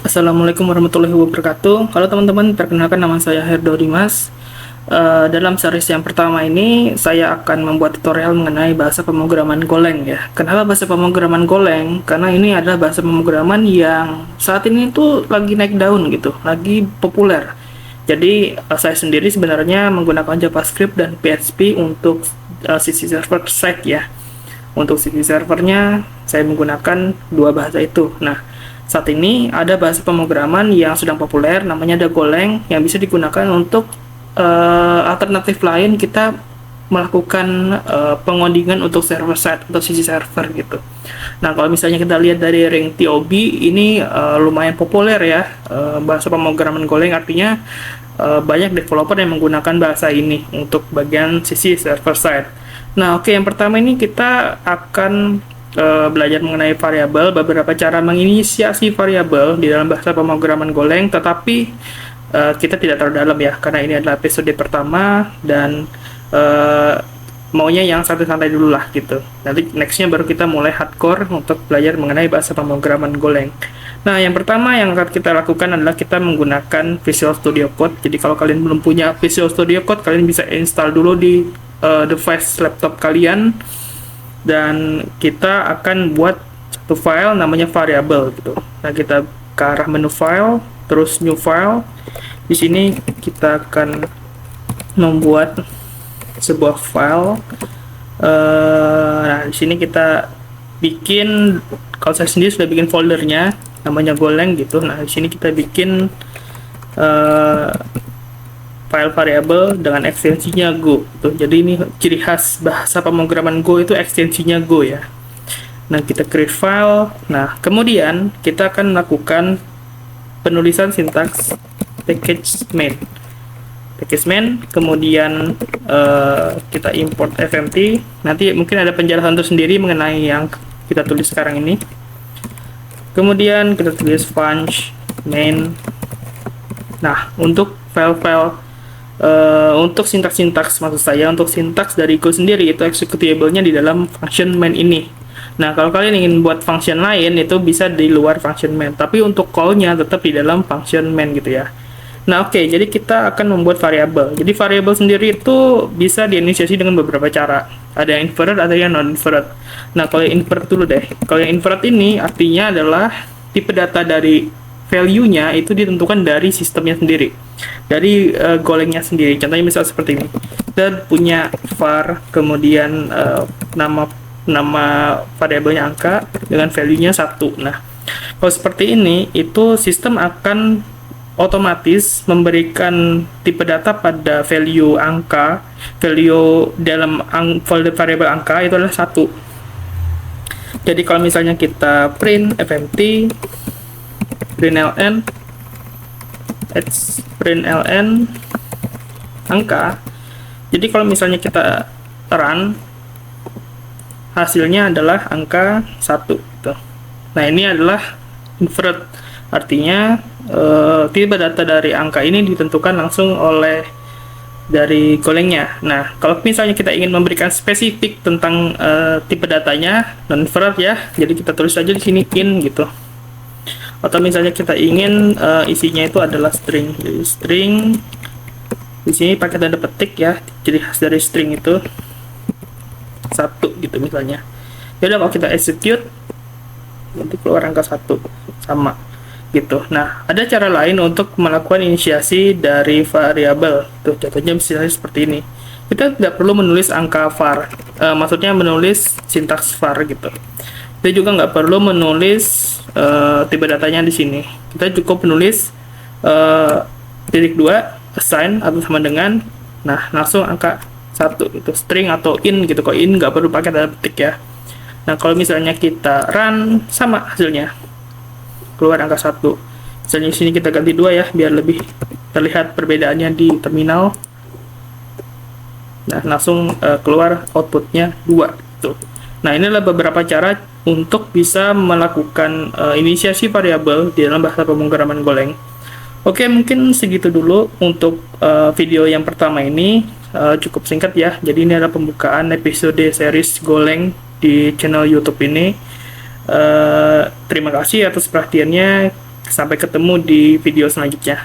Assalamualaikum warahmatullahi wabarakatuh. Halo teman-teman, perkenalkan nama saya Herdo Dimas. Dalam series yang pertama ini, saya akan membuat tutorial mengenai bahasa pemrograman Golang ya. Kenapa bahasa pemrograman Golang? Karena ini adalah bahasa pemrograman yang saat ini tuh lagi naik daun gitu, lagi populer. Jadi saya sendiri sebenarnya menggunakan JavaScript dan PHP untuk sisi server side ya. Untuk sisi servernya, saya menggunakan dua bahasa itu. Nah, saat ini ada bahasa pemrograman yang sedang populer, namanya ada Golang, yang bisa digunakan untuk alternatif lain kita melakukan pengodingan untuk server side atau sisi server gitu. Nah, kalau misalnya kita lihat dari ring TOB ini lumayan populer ya, bahasa pemrograman Golang, artinya banyak developer yang menggunakan bahasa ini untuk bagian sisi server side. Nah, oke, yang pertama ini kita akan belajar mengenai variabel, beberapa cara menginisiasi variabel di dalam bahasa pemrograman Golang, tetapi kita tidak terlalu dalam ya, karena ini adalah episode pertama dan maunya yang santai-santai dulu lah gitu. Nanti nextnya baru kita mulai hardcore untuk belajar mengenai bahasa pemrograman Golang. Nah, yang pertama yang akan kita lakukan adalah kita menggunakan Visual Studio Code. Jadi kalau kalian belum punya Visual Studio Code, kalian bisa install dulu di device laptop kalian, dan kita akan buat satu file namanya variable gitu. Nah, kita ke arah menu file, terus new file. Di sini kita akan membuat sebuah file. Nah, di sini kita bikin, kalau saya sendiri sudah bikin foldernya namanya Golang gitu. Nah, di sini kita bikin file variable dengan ekstensinya Go gitu. Jadi ini ciri khas bahasa pemrograman Go, itu ekstensinya Go ya. Nah, kita create file. Nah, kemudian kita akan melakukan penulisan sintaks package main. Package main, kemudian kita import fmt. Nanti mungkin ada penjelasan tersendiri mengenai yang kita tulis sekarang ini. Kemudian kita tulis func main. Nah, untuk file-file untuk sintaks-sintaks, maksud saya untuk sintaks dari Go sendiri, itu executable-nya di dalam function main ini. Nah, kalau kalian ingin buat function lain, itu bisa di luar function main, tapi untuk call-nya tetap di dalam function main gitu ya. Nah, oke, jadi kita akan membuat variabel. Jadi variabel sendiri itu bisa diinisiasi dengan beberapa cara. Ada yang inferred, ada yang non-inferred. Nah, kalau yang inferred dulu deh. Kalau yang inferred ini artinya adalah tipe data dari value-nya itu ditentukan dari sistemnya sendiri, dari Golang-nya sendiri. Contohnya misal seperti ini, kita punya var, kemudian nama variabelnya angka dengan value-nya 1. Nah, kalau seperti ini, itu sistem akan otomatis memberikan tipe data pada value angka, value dalam folder variabel angka itu adalah 1. Jadi kalau misalnya kita print fmt println println angka, jadi kalau misalnya kita run, hasilnya adalah angka 1 gitu. Nah, ini adalah inferred, artinya tipe data dari angka ini ditentukan langsung oleh dari Golang-nya. Nah, kalau misalnya kita ingin memberikan spesifik tentang tipe datanya, non-inferred ya, jadi kita tulis aja di sini in gitu. Atau misalnya kita ingin isinya itu adalah string, jadi string di sini pakai tanda petik ya, ciri khas dari string itu 1 gitu misalnya. Jadi kalau kita execute, nanti keluar angka 1 sama gitu. Nah, ada cara lain untuk melakukan inisiasi dari variabel. Tuh, contohnya misalnya seperti ini. Kita tidak perlu menulis angka var, maksudnya menulis sintaks var gitu. Kita juga nggak perlu menulis tipe datanya di sini. Kita cukup menulis titik 2 assign atau sama dengan, nah langsung angka 1 itu string atau in gitu. Kok in nggak perlu pakai tanda petik ya. Nah, kalau misalnya kita run, sama hasilnya keluar angka 1. Misalnya di sini kita ganti 2 ya, biar lebih terlihat perbedaannya di terminal. Nah, langsung keluar outputnya 2 tuh. Nah, ini adalah beberapa cara untuk bisa melakukan inisiasi variabel di dalam bahasa pemrograman Golang. Oke, mungkin segitu dulu untuk video yang pertama ini. Cukup singkat ya. Jadi ini adalah pembukaan episode series Golang di channel YouTube ini. Terima kasih atas perhatiannya. Sampai ketemu di video selanjutnya.